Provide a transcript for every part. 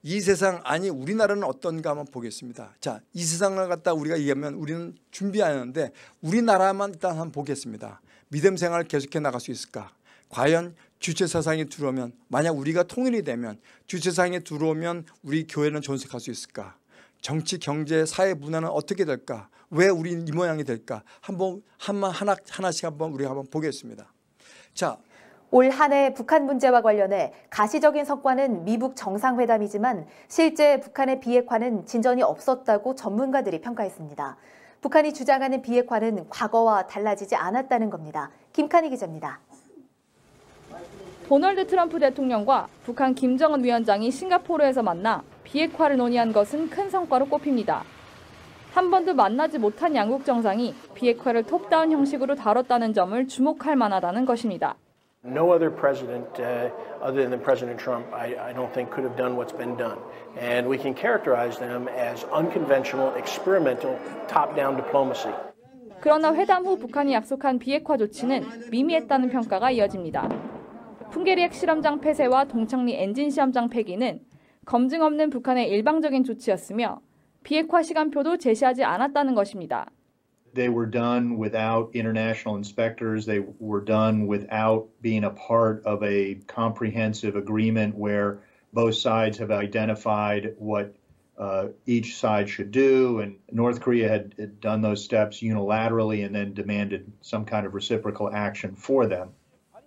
이 세상 아니 우리나라는 어떤가 한번 보겠습니다. 자, 이 세상을 갖다 우리가 얘기하면 우리는 준비하는데 우리나라만 일단 한번 보겠습니다. 믿음 생활을 계속해 나갈 수 있을까? 과연 주체사상이 들어오면 만약 우리가 통일이 되면 주체사상이 들어오면 우리 교회는 존속할 수 있을까? 정치, 경제, 사회 문화는 어떻게 될까? 왜 우리 이 모양이 될까? 한번 하나씩 한번 우리가 한번 보겠습니다. 자, 올 한 해 북한 문제와 관련해 가시적인 성과는 미북 정상회담이지만 실제 북한의 비핵화는 진전이 없었다고 전문가들이 평가했습니다. 북한이 주장하는 비핵화는 과거와 달라지지 않았다는 겁니다. 김칸희 기자입니다. 도널드 트럼프 대통령과 북한 김정은 위원장이 싱가포르에서 만나 비핵화를 논의한 것은 큰 성과로 꼽힙니다. 한 번도 만나지 못한 양국 정상이 비핵화를 톱다운 형식으로 다뤘다는 점을 주목할 만하다는 것입니다. No other president other than President Trump, I don't think could have done what's been done. And we can characterize them as unconventional, experimental, top-down diplomacy. 그러나 회담 후 북한이 약속한 비핵화 조치는 미미했다는 평가가 이어집니다. 풍계리 핵실험장 폐쇄와 동창리 엔진 시험장 폐기는 검증 없는 북한의 일방적인 조치였으며 비핵화 시간표도 제시하지 않았다는 것입니다. They were done without international inspectors. They were done without being a part of a comprehensive agreement where both sides have identified what each side should do. And North Korea had done those steps unilaterally and then demanded some kind of reciprocal action for them.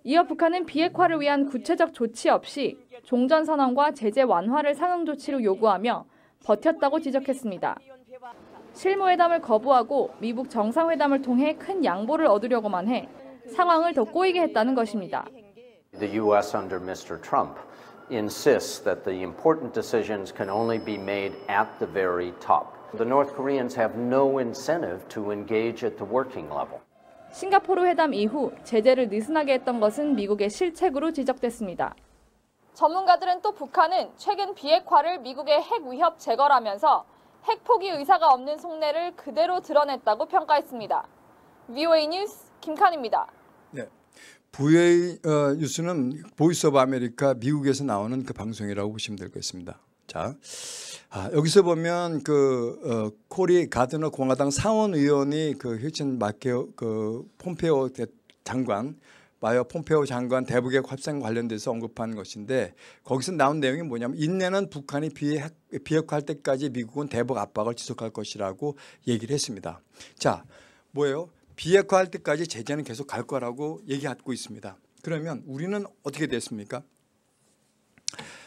이어 북한은 비핵화를 위한 구체적 조치 없이 종전선언과 제재 완화를 상응 조치로 요구하며 버텼다고 지적했습니다. 실무회담을 거부하고 미북 정상회담을 통해 큰 양보를 얻으려고만 해 상황을 더 꼬이게 했다는 것입니다. The U.S. under Mr. Trump insists that the important decisions can only be made at the very top. The North Koreans have no incentive to engage at the working level. 싱가포르 회담 이후 제재를 느슨하게 했던 것은 미국의 실책으로 지적됐습니다. 전문가들은 또 북한은 최근 비핵화를 미국의 핵 위협 제거라면서 핵 포기 의사가 없는 속내를 그대로 드러냈다고 평가했습니다. VOA 뉴스 김칸희입니다. 네, VOA 뉴스는 보이스 오브 아메리카 미국에서 나오는 그 방송이라고 보시면 될 것 같습니다. 자, 여기서 보면 코리 가드너 공화당 상원 의원이 휴진 마케오 폼페오 장관 마이어 폼페오 장관 대북핵 협상 관련돼서 언급한 것인데 거기서 나온 내용이 뭐냐면 인내는 북한이 비핵화할 때까지 미국은 대북 압박을 지속할 것이라고 얘기를 했습니다. 자, 뭐예요? 비핵화할 때까지 제재는 계속 갈 거라고 얘기하고 있습니다. 그러면 우리는 어떻게 됐습니까?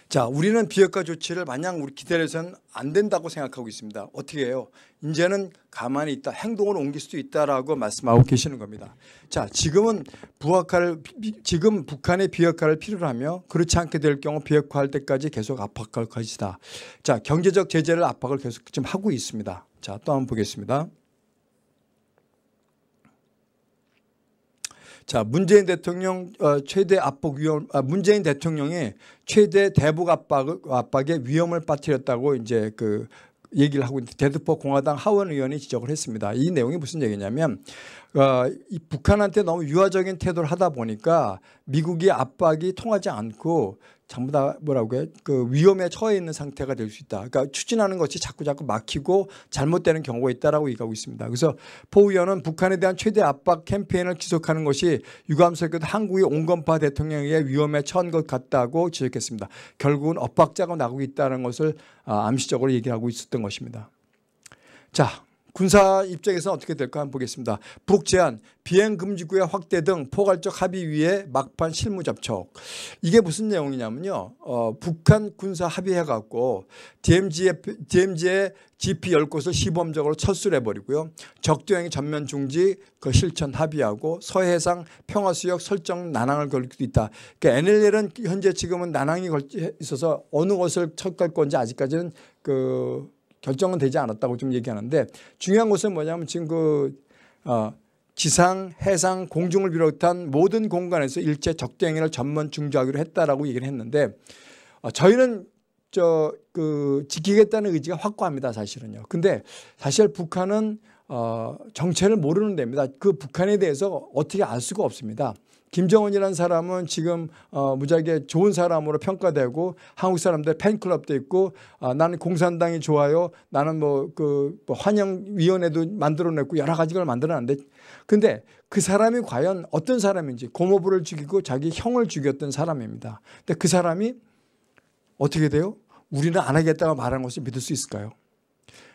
자, 우리는 비핵화 조치를 마냥 우리 기다려서는 안 된다고 생각하고 있습니다. 어떻게 해요? 이제는 가만히 있다, 행동을 옮길 수도 있다라고 말씀하고 계시는 겁니다. 자, 지금 북한의 비핵화를 필요로 하며 그렇지 않게 될 경우 비핵화할 때까지 계속 압박할 것이다. 자, 경제적 제재를 압박을 계속 좀 하고 있습니다. 자, 또 한번 보겠습니다. 자, 문재인 대통령 최대 압박 위험, 문재인 대통령이 최대 대북 압박의 위험을 빠뜨렸다고 이제 얘기를 하고 있는데 대두포 공화당 하원 의원이 지적을 했습니다. 이 내용이 무슨 얘기냐면 이 북한한테 너무 유화적인 태도를 하다 보니까 미국이 압박이 통하지 않고 전부 다 뭐라고 해? 위험에 처해 있는 상태가 될 수 있다. 그러니까 추진하는 것이 자꾸 막히고 잘못되는 경우가 있다라고 얘기하고 있습니다. 그래서 포 의원은 북한에 대한 최대 압박 캠페인을 지속하는 것이 유감스럽게도 한국의 온건파 대통령의 위험에 처한 것 같다고 지적했습니다. 결국은 엇박자가 나고 있다는 것을 암시적으로 얘기하고 있었던 것입니다. 자, 군사 입장에서는 어떻게 될까 한번 보겠습니다. 북 제한, 비행금지구역 확대 등 포괄적 합의 위에 막판 실무 접촉. 이게 무슨 내용이냐면요. 북한 군사 합의해갖고 DMZ의 GP 10곳을 시범적으로 철수를 해버리고요. 적도행위 전면 중지 실천 합의하고 서해상 평화수역 설정 난항을 걸릴 수도 있다. 그러니까 NLL은 현재 지금은 난항이 걸쳐 있어서 어느 것을 척갈 건지 아직까지는 결정은 되지 않았다고 좀 얘기하는데 중요한 것은 뭐냐면 지금 지상, 해상, 공중을 비롯한 모든 공간에서 일제 적대행위를 전면 중지하기로 했다라고 얘기를 했는데 저희는 지키겠다는 의지가 확고합니다, 사실은요. 근데 사실 북한은 정체를 모르는 데입니다. 그 북한에 대해서 어떻게 알 수가 없습니다. 김정은이라는 사람은 지금 무지하게 좋은 사람으로 평가되고 한국 사람들 팬클럽도 있고 나는 공산당이 좋아요. 나는 그 환영위원회도 만들어냈고 여러 가지 걸 만들어놨는데 근데 그 사람이 과연 어떤 사람인지 고모부를 죽이고 자기 형을 죽였던 사람입니다. 근데 그 사람이 어떻게 돼요? 우리는 안 하겠다고 말하는 것을 믿을 수 있을까요?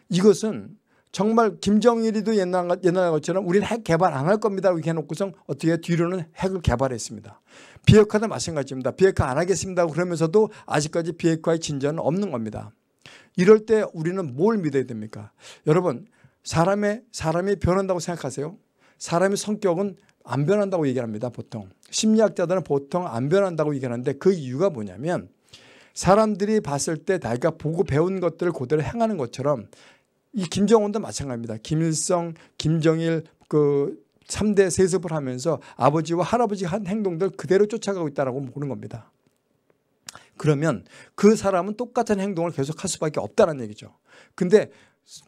이것은 정말 김정일이도 옛날 것처럼 우리는 핵 개발 안 할 겁니다. 이렇게 해놓고서 어떻게 뒤로는 핵을 개발했습니다. 비핵화도 마찬가지입니다. 비핵화 안 하겠습니다. 그러면서도 아직까지 비핵화의 진전은 없는 겁니다. 이럴 때 우리는 뭘 믿어야 됩니까? 여러분 사람이 변한다고 생각하세요? 사람의 성격은 안 변한다고 얘기합니다. 보통 심리학자들은 보통 안 변한다고 얘기하는데 그 이유가 뭐냐면 사람들이 봤을 때 자기가 보고 배운 것들을 그대로 행하는 것처럼 이 김정은도 마찬가지입니다. 김일성, 김정일 그 3대 세습을 하면서 아버지와 할아버지가 한 행동들 그대로 쫓아가고 있다고 보는 겁니다. 그러면 그 사람은 똑같은 행동을 계속할 수밖에 없다는 얘기죠. 근데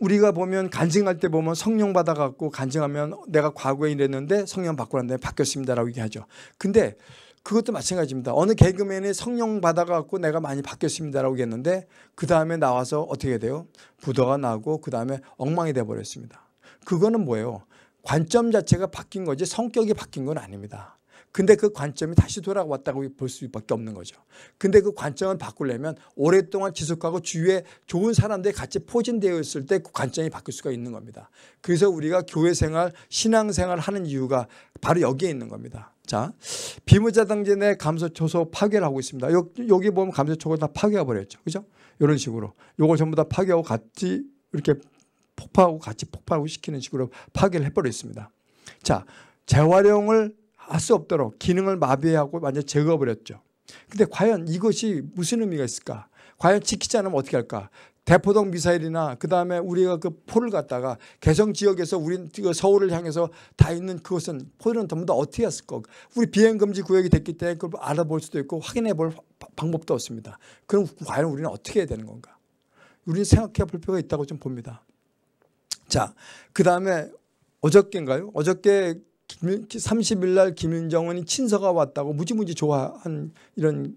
우리가 보면 간증할 때 보면 성령 받아갖고 간증하면 내가 과거에 이랬는데 성령 받고 난 다음에 바뀌었습니다라고 얘기하죠. 근데 그것도 마찬가지입니다. 어느 개그맨이 성령 받아갖고 내가 많이 바뀌었습니다라고 했는데 그 다음에 나와서 어떻게 돼요? 부도가 나고 그 다음에 엉망이 돼버렸습니다. 그거는 뭐예요? 관점 자체가 바뀐 거지 성격이 바뀐 건 아닙니다. 근데 그 관점이 다시 돌아왔다고 볼 수밖에 없는 거죠. 근데 그 관점을 바꾸려면 오랫동안 지속하고 주위에 좋은 사람들이 같이 포진되어 있을 때 그 관점이 바뀔 수가 있는 겁니다. 그래서 우리가 교회 생활, 신앙 생활 하는 이유가 바로 여기에 있는 겁니다. 자, 비무자당제 내 감소초소 파괴를 하고 있습니다. 여기 보면 감소초소가 다 파괴해 버렸죠. 그죠? 이런 식으로. 요걸 전부 다 파괴하고 같이 이렇게 폭파하고 같이 폭발하고 시키는 식으로 파괴를 해버렸습니다. 자, 재활용을 할 수 없도록 기능을 마비하고 완전히 제거해버렸죠. 근데 과연 이것이 무슨 의미가 있을까? 과연 지키지 않으면 어떻게 할까? 대포동 미사일이나 그다음에 우리가 그 포를 갖다가 개성 지역에서 우리 서울을 향해서 다 있는 그것은 포는 전부 다 어떻게 했을 거? 우리 비행 금지 구역이 됐기 때문에 그걸 알아볼 수도 있고 확인해 볼 방법도 없습니다. 그럼 과연 우리는 어떻게 해야 되는 건가? 우리는 생각해 볼 필요가 있다고 좀 봅니다. 자, 그다음에 어저께인가요? 어저께 30일 날 김정은이 친서가 왔다고 무지무지 좋아한 이런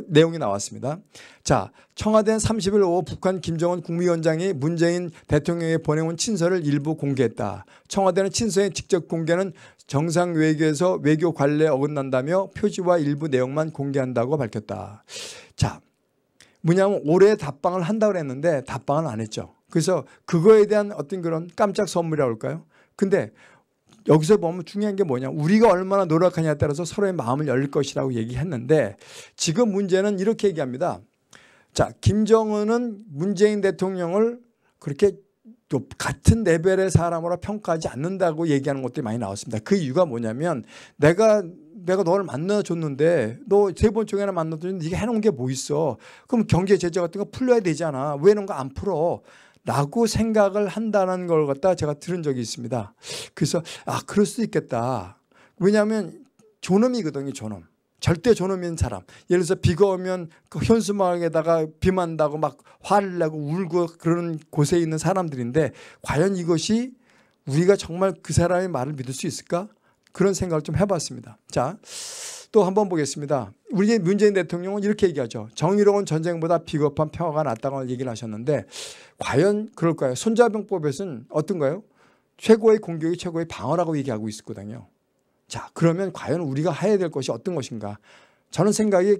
내용이 나왔습니다. 자, 청와대는 30일 오후 북한 김정은 국무위원장이 문재인 대통령에 보내온 친서를 일부 공개했다. 청와대는 친서의 직접 공개는 정상 외교에서 외교 관례에 어긋난다며 표지와 일부 내용만 공개한다고 밝혔다. 자, 뭐냐면 올해 답방을 한다고 했는데 답방은 안 했죠. 그래서 그거에 대한 어떤 그런 깜짝 선물이라고 할까요? 근데 여기서 보면 중요한 게 뭐냐, 우리가 얼마나 노력하냐에 따라서 서로의 마음을 열릴 것이라고 얘기했는데 지금 문제는 이렇게 얘기합니다. 자, 김정은은 문재인 대통령을 그렇게 또 같은 레벨의 사람으로 평가하지 않는다고 얘기하는 것들이 많이 나왔습니다. 그 이유가 뭐냐면 내가 너를 만나줬는데 너 세 번 중에나 만나줬는데 네가 해놓은 게 뭐 있어? 그럼 경제 제재 같은 거 풀려야 되잖아. 왜 이런 거 안 풀어? 라고 생각을 한다는 걸 갖다 제가 들은 적이 있습니다. 그래서 그럴 수도 있겠다. 왜냐하면 존엄이거든요. 존엄. 절대 존엄인 사람. 예를 들어서 비가 오면 그 현수막에다가 비 만다고 막 화를 내고 울고 그러는 곳에 있는 사람들인데 과연 이것이 우리가 정말 그 사람의 말을 믿을 수 있을까? 그런 생각을 좀 해봤습니다. 자, 또 한번 보겠습니다. 우리 문재인 대통령은 이렇게 얘기하죠. 정의로운 전쟁보다 비겁한 평화가 낫다고 얘기를 하셨는데 과연 그럴까요? 손자병법에서는 어떤가요? 최고의 공격이 최고의 방어라고 얘기하고 있었거든요. 자, 그러면 과연 우리가 해야 될 것이 어떤 것인가? 저는 생각이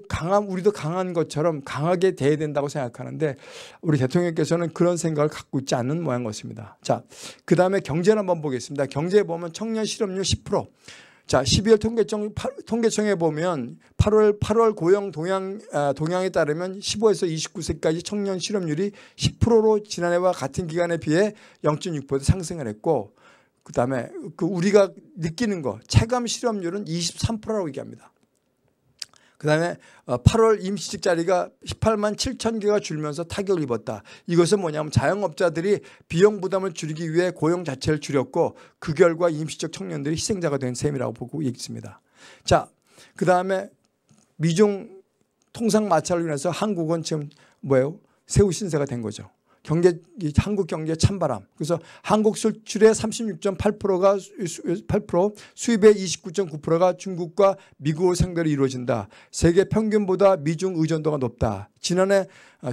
우리도 강한 것처럼 강하게 대해야 된다고 생각하는데 우리 대통령께서는 그런 생각을 갖고 있지 않는 모양 같습니다. 자, 그 다음에 경제를 한번 보겠습니다. 경제에 보면 청년 실업률 10%. 자, 12월 통계청에 보면 8월 고용 동향에 따르면 15에서 29세까지 청년 실업률이 10%로 지난해와 같은 기간에 비해 0.6% 상승을 했고 그다음에 우리가 느끼는 거 체감 실업률은 23%라고 얘기합니다. 그다음에 8월 임시직 자리가 18만 7천 개가 줄면서 타격을 입었다. 이것은 뭐냐면 자영업자들이 비용 부담을 줄이기 위해 고용 자체를 줄였고 그 결과 임시직 청년들이 희생자가 된 셈이라고 보고 있습니다. 자, 그다음에 미중 통상 마찰로 인해서 한국은 지금 새우 신세가 된 거죠. 한국 경제 찬바람. 그래서 한국 수출의 36.8%가 8%, 수입의 29.9%가 중국과 미국의 상대로 이루어진다. 세계 평균보다 미중 의존도가 높다. 지난해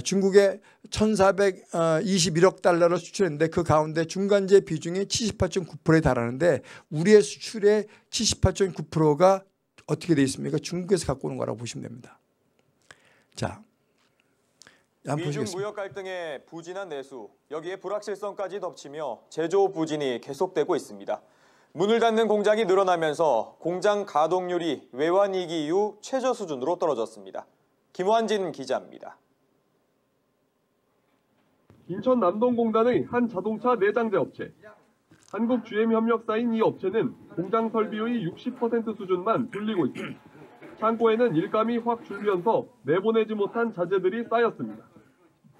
중국에 1,421억 달러를 수출했는데 그 가운데 중간재 비중이 78.9%에 달하는데 우리의 수출의 78.9%가 어떻게 되어 있습니까? 중국에서 갖고 오는 거라고 보시면 됩니다. 자, 미중 무역 갈등의 부진한 내수, 여기에 불확실성까지 덮치며 제조업 부진이 계속되고 있습니다. 문을 닫는 공장이 늘어나면서 공장 가동률이 외환위기 이후 최저 수준으로 떨어졌습니다. 김환진 기자입니다. 인천 남동공단의 한 자동차 내장재 업체. 한국 GM 협력사인 이 업체는 공장 설비의 60% 수준만 돌리고 있습니다. 창고에는 일감이 확 줄면서 내보내지 못한 자재들이 쌓였습니다.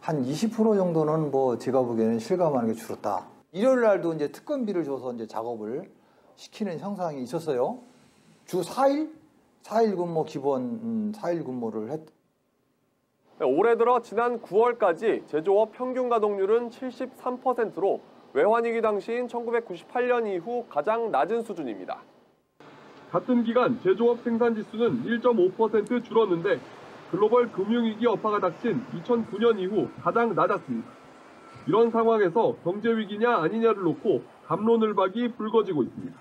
한 20% 정도는 제가 보기에는 실감하는 게 줄었다. 일요일 날도 이제 특근비를 줘서 이제 작업을 시키는 형상이 있었어요. 주 4일 근무 기본 4일 근무를 했. 올해 들어 지난 9월까지 제조업 평균 가동률은 73%로 외환위기 당시인 1998년 이후 가장 낮은 수준입니다. 같은 기간 제조업 생산지수는 1.5% 줄었는데 글로벌 금융위기 여파가 닥친 2009년 이후 가장 낮았습니다. 이런 상황에서 경제위기냐 아니냐를 놓고 갑론을박이 불거지고 있습니다.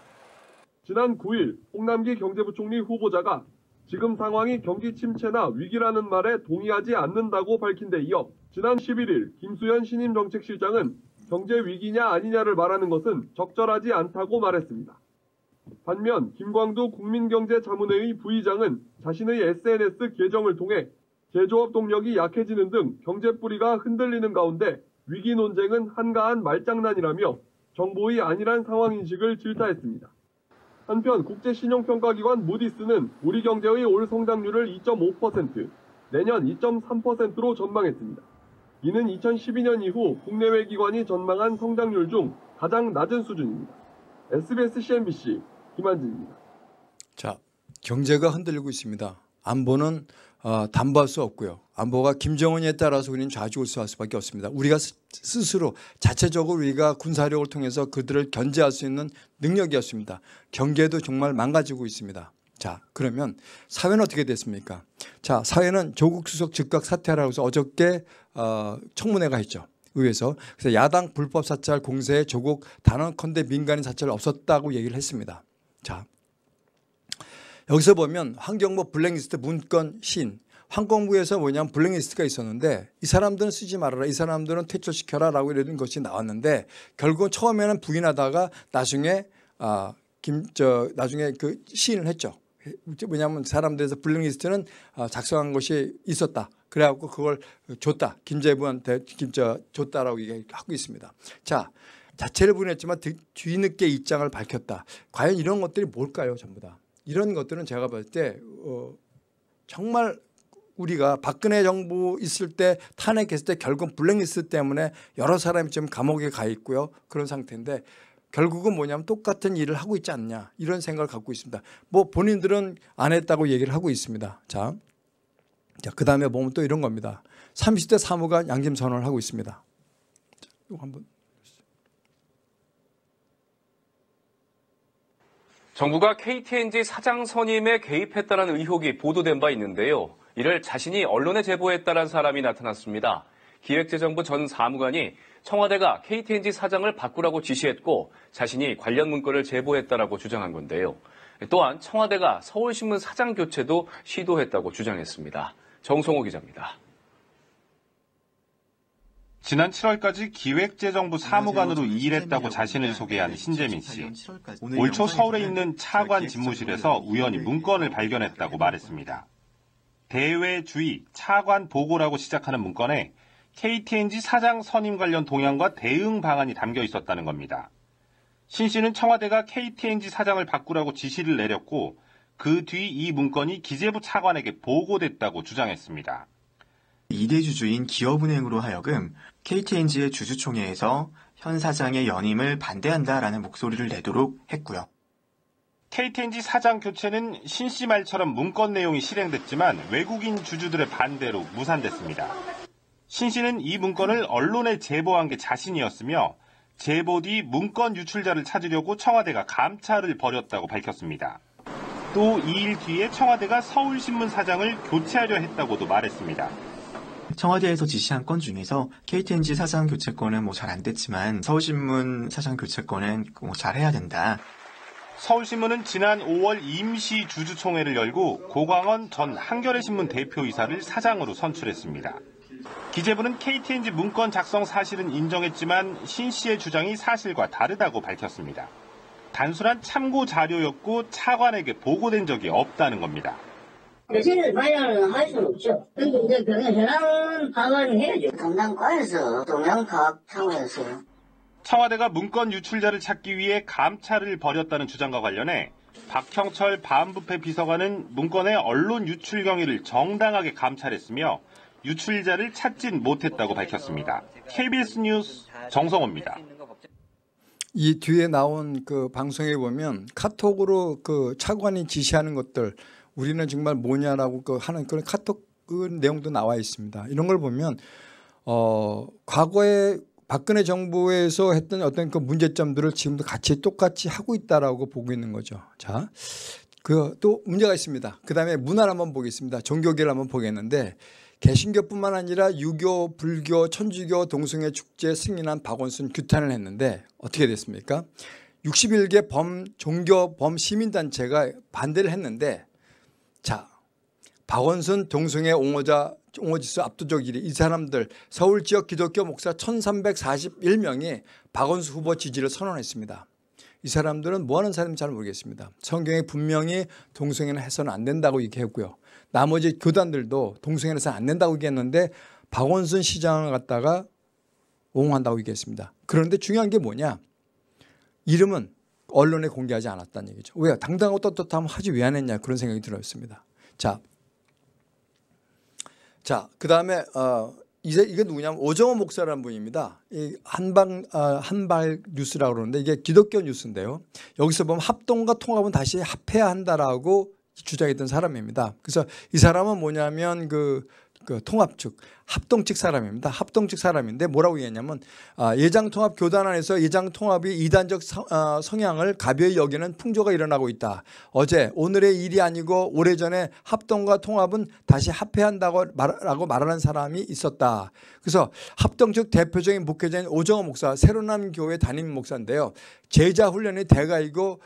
지난 9일 홍남기 경제부총리 후보자가 지금 상황이 경기 침체나 위기라는 말에 동의하지 않는다고 밝힌 데 이어 지난 11일 김수현 신임정책실장은 경제 위기냐 아니냐를 말하는 것은 적절하지 않다고 말했습니다. 반면 김광두 국민경제자문회의 부의장은 자신의 SNS 계정을 통해 제조업 동력이 약해지는 등 경제 뿌리가 흔들리는 가운데 위기 논쟁은 한가한 말장난이라며 정보의 안일한 상황인식을 질타했습니다. 한편 국제신용평가기관 무디스는 우리 경제의 올 성장률을 2.5%, 내년 2.3%로 전망했습니다. 이는 2012년 이후 국내외 기관이 전망한 성장률 중 가장 낮은 수준입니다. SBS CNBC 김한진입니다. 자, 경제가 흔들리고 있습니다. 안보는 담보할 수 없고요. 안보가 김정은에 따라서 우리는 좌지우지할 수밖에 없습니다. 우리가 스스로 자체적으로 우리가 군사력을 통해서 그들을 견제할 수 있는 능력이었습니다. 경제도 정말 망가지고 있습니다. 자, 그러면 사회는 어떻게 됐습니까? 자, 사회는 조국 수석 즉각 사퇴하라고 해서 어저께 청문회가 했죠. 의회에서. 그래서 야당 불법 사찰 공세에 조국 단언컨대 민간인 사찰 없었다고 얘기를 했습니다. 자, 여기서 보면 환경부 블랙리스트 문건 신 환경부에서 뭐냐면 블랙리스트가 있었는데 이 사람들은 쓰지 말아라, 이 사람들은 퇴출시켜라 라고 이런 것이 나왔는데 결국은 처음에는 부인하다가 나중에 나중에 그 시인을 했죠. 왜냐하면 사람들에서 블랙리스트는 작성한 것이 있었다. 그래갖고 그걸 줬다. 김재부한테 줬다라고 얘기하고 있습니다. 자, 자체를 부인했지만 뒤늦게 입장을 밝혔다. 과연 이런 것들이 뭘까요? 전부 다. 이런 것들은 제가 봤을 때 정말 우리가 박근혜 정부 있을 때 탄핵했을 때 결국 블랙리스트 때문에 여러 사람이 지금 감옥에 가 있고요. 그런 상태인데 결국은 뭐냐면 똑같은 일을 하고 있지 않냐 이런 생각을 갖고 있습니다. 뭐 본인들은 안 했다고 얘기를 하고 있습니다. 자, 그다음에 보면 또 이런 겁니다. 30대 사무관 양심 선언을 하고 있습니다. 자, 이거 한번. 정부가 KTNG 사장 선임에 개입했다는 의혹이 보도된 바 있는데요. 이를 자신이 언론에 제보했다는 사람이 나타났습니다. 기획재정부 전 사무관이 청와대가 KTNG 사장을 바꾸라고 지시했고 자신이 관련 문건을 제보했다라고 주장한 건데요. 또한 청와대가 서울신문 사장 교체도 시도했다고 주장했습니다. 정성호 기자입니다. 지난 7월까지 기획재정부 사무관으로 일했다고 자신을 소개한 신재민 씨. 올 초 서울에 있는 차관 집무실에서 우연히 문건을 발견했다고 말했습니다. 대외 주의 차관 보고라고 시작하는 문건에 KTNG 사장 선임 관련 동향과 대응 방안이 담겨 있었다는 겁니다. 신 씨는 청와대가 KTNG 사장을 바꾸라고 지시를 내렸고 그 뒤 이 문건이 기재부 차관에게 보고됐다고 주장했습니다. 2대 주주인 기업은행으로 하여금 KTNG의 주주총회에서 현 사장의 연임을 반대한다라는 목소리를 내도록 했고요. KTNG 사장 교체는 신 씨 말처럼 문건 내용이 실행됐지만 외국인 주주들의 반대로 무산됐습니다. 신 씨는 이 문건을 언론에 제보한 게 자신이었으며 제보 뒤 문건 유출자를 찾으려고 청와대가 감찰을 벌였다고 밝혔습니다. 또 2일 뒤에 청와대가 서울신문 사장을 교체하려 했다고도 말했습니다. 청와대에서 지시한 건 중에서 KTNG 사장 교체권은 뭐 잘 안 됐지만 서울신문 사장 교체권은 뭐 잘해야 된다. 서울신문은 지난 5월 임시 주주총회를 열고 고광원 전 한겨레신문 대표이사를 사장으로 선출했습니다. 기재부는 KTNG 문건 작성 사실은 인정했지만 신 씨의 주장이 사실과 다르다고 밝혔습니다. 단순한 참고 자료였고 차관에게 보고된 적이 없다는 겁니다. 교체를 반영을 할 수는 없죠. 근데 이제 그게 현황 파악을 해야죠. 담당과에서 동향 파악 차원에서요. 청와대가 문건 유출자를 찾기 위해 감찰을 벌였다는 주장과 관련해 박형철 반부패 비서관은 문건의 언론 유출 경위를 정당하게 감찰했으며 유출자를 찾진 못했다고 밝혔습니다. KBS 뉴스 정성호입니다. 이 뒤에 나온 그 방송에 보면 카톡으로 그 차관이 지시하는 것들 우리는 정말 뭐냐라고 그 하는 그런 카톡 그 내용도 나와 있습니다. 이런 걸 보면 과거에 박근혜 정부에서 했던 어떤 그 문제점들을 지금도 같이 똑같이 하고 있다라고 보고 있는 거죠. 자, 그 또 문제가 있습니다. 그다음에 문화를 한번 보겠습니다. 종교계를 한번 보겠는데 개신교뿐만 아니라 유교, 불교, 천주교, 동성애 축제 승인한 박원순 규탄을 했는데 어떻게 됐습니까? 61개 종교 범시민단체가 반대를 했는데 자, 박원순 동성애 옹호지수 압도적 1위 이 사람들 서울 지역 기독교 목사 1341명이 박원순 후보 지지를 선언했습니다. 이 사람들은 뭐 하는 사람인지 잘 모르겠습니다. 성경에 분명히 동성애는 해서는 안 된다고 얘기했고요. 나머지 교단들도 동성애는 해서는 안 된다고 얘기했는데 박원순 시장을 갖다가 옹호한다고 얘기했습니다. 그런데 중요한 게 뭐냐? 이름은 언론에 공개하지 않았다는 얘기죠. 왜? 당당하고 떳떳하면 하지 왜 안 했냐 그런 생각이 들었습니다. 자, 그 다음에 이게 누구냐면 오정호 목사라는 분입니다. 이 한발 뉴스라고 그러는데 이게 기독교 뉴스인데요. 여기서 보면 합동과 통합은 다시 합해야 한다라고 주장했던 사람입니다. 그래서 이 사람은 뭐냐면 그 통합 측, 합동 측 사람입니다. 합동 측 사람인데 뭐라고 얘기했냐면 예장통합 교단 안에서 예장통합이 이단적 성향을 가벼이 여기는 풍조가 일어나고 있다. 어제 오늘의 일이 아니고 오래전에 합동과 통합은 다시 합해야 한다고 말하는 사람이 있었다. 그래서 합동 측 대표적인 목회자인 오정호 목사, 새로남 교회 담임 목사인데요. 제자 훈련의 대가이고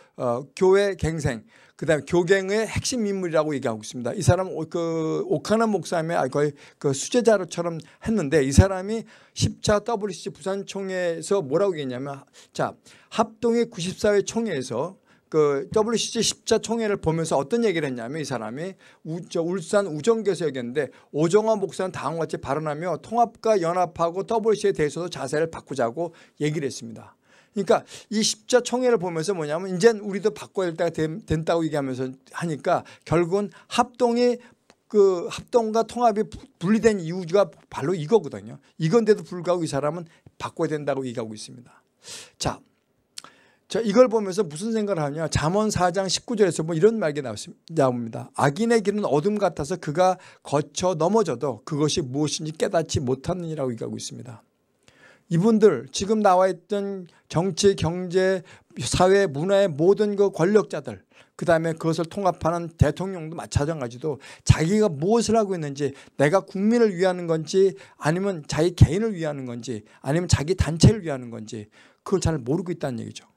교회 갱생, 그다음에 교갱의 핵심 인물이라고 얘기하고 있습니다. 이 사람 그 오카나 목사님의 거의 그 수제자로처럼 했는데 이 사람이 10차 WCC 부산 총회에서 뭐라고 얘기했냐면 자, 합동의 94회 총회에서 그 WCC 10차 총회를 보면서 어떤 얘기를 했냐면 이 사람이 울산 우정교에서 얘기했는데 오정호 목사는 다음과 같이 발언하며 통합과 연합하고 WCC에 대해서도 자세를 바꾸자고 얘기를 했습니다. 그러니까 이 10차 총회를 보면서 뭐냐면 이제 우리도 바꿔야 될 때가 된다고 얘기하면서 하니까 결국은 합동과 통합이 분리된 이유가 바로 이거거든요. 이건데도 불구하고 이 사람은 바꿔야 된다고 얘기하고 있습니다. 자, 이걸 보면서 무슨 생각을 하냐. 잠언 4장 19절에서 뭐 이런 말이 나옵니다. 악인의 길은 어둠 같아서 그가 거쳐 넘어져도 그것이 무엇인지 깨닫지 못하느니라고 얘기하고 있습니다. 이분들 지금 나와 있던 정치, 경제, 사회, 문화의 모든 그 권력자들 그다음에 그것을 통합하는 대통령도 마찬가지도 자기가 무엇을 하고 있는지 내가 국민을 위하는 건지 아니면 자기 개인을 위하는 건지 아니면 자기 단체를 위하는 건지 그걸 잘 모르고 있다는 얘기죠.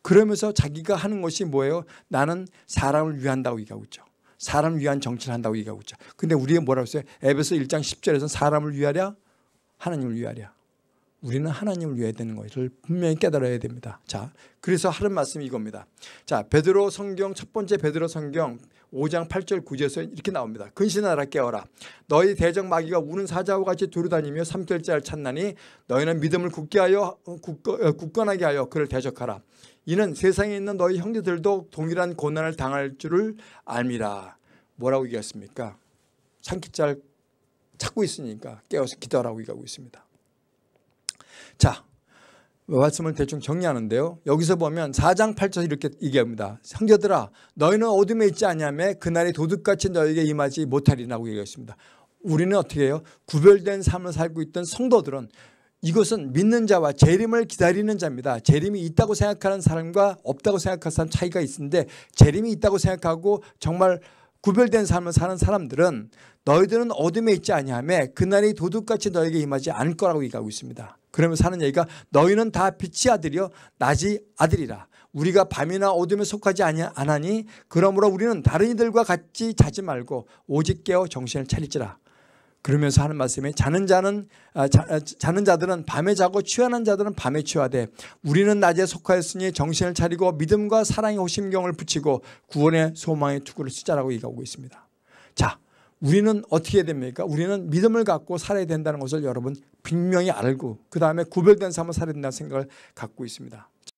그러면서 자기가 하는 것이 뭐예요? 나는 사람을 위한다고 얘기하고 있죠. 사람을 위한 정치를 한다고 얘기하고 있죠. 근데 우리가 뭐라고 했어요? 에베소 1장 10절에서는 사람을 위하랴? 하나님을 위하랴. 우리는 하나님을 위해야 되는 것을 분명히 깨달아야 됩니다. 자, 그래서 하는 말씀이 이겁니다. 자, 베드로 성경 첫 번째 베드로 성경 5장 8절 9절에서 이렇게 나옵니다. 근신하라 깨어라. 너희 대적 마귀가 우는 사자와 같이 두루다니며 삼킬 자를 찾나니 너희는 믿음을 굳건하게 하여 그를 대적하라. 이는 세상에 있는 너희 형제들도 동일한 고난을 당할 줄을 알미라. 뭐라고 얘기했습니까? 삼킬 자를 찾고 있으니까 깨어서 기도하라고 얘기하고 있습니다. 자, 말씀을 대충 정리하는데요. 여기서 보면 4장 8절 이렇게 얘기합니다. 형제들아 너희는 어둠에 있지 아니하며 그날이 도둑같이 너희에게 임하지 못하리라고 얘기했습니다. 우리는 어떻게 해요? 구별된 삶을 살고 있던 성도들은 이것은 믿는 자와 재림을 기다리는 자입니다. 재림이 있다고 생각하는 사람과 없다고 생각하는 사람 차이가 있는데 재림이 있다고 생각하고 정말 구별된 삶을 사는 사람들은 너희들은 어둠에 있지 아니하며 그날이 도둑같이 너에게 임하지 않을 거라고 얘기하고 있습니다. 그러면서 하는 얘기가 너희는 다 빛이 아들이요 낮이 아들이라. 우리가 밤이나 어둠에 속하지 않으니 그러므로 우리는 다른 이들과 같이 자지 말고 오직 깨어 정신을 차릴지라. 그러면서 하는 말씀이 자는 자들은 밤에 자고 취하는 자들은 밤에 취하되 우리는 낮에 속하였으니 정신을 차리고 믿음과 사랑의 호심경을 붙이고 구원의 소망의 투구를 쓰자라고 얘기하고 있습니다. 자, 우리는 어떻게 해야 됩니까? 우리는 믿음을 갖고 살아야 된다는 것을 여러분 분명히 알고 그 다음에 구별된 삶을 살아야 된다는 생각을 갖고 있습니다.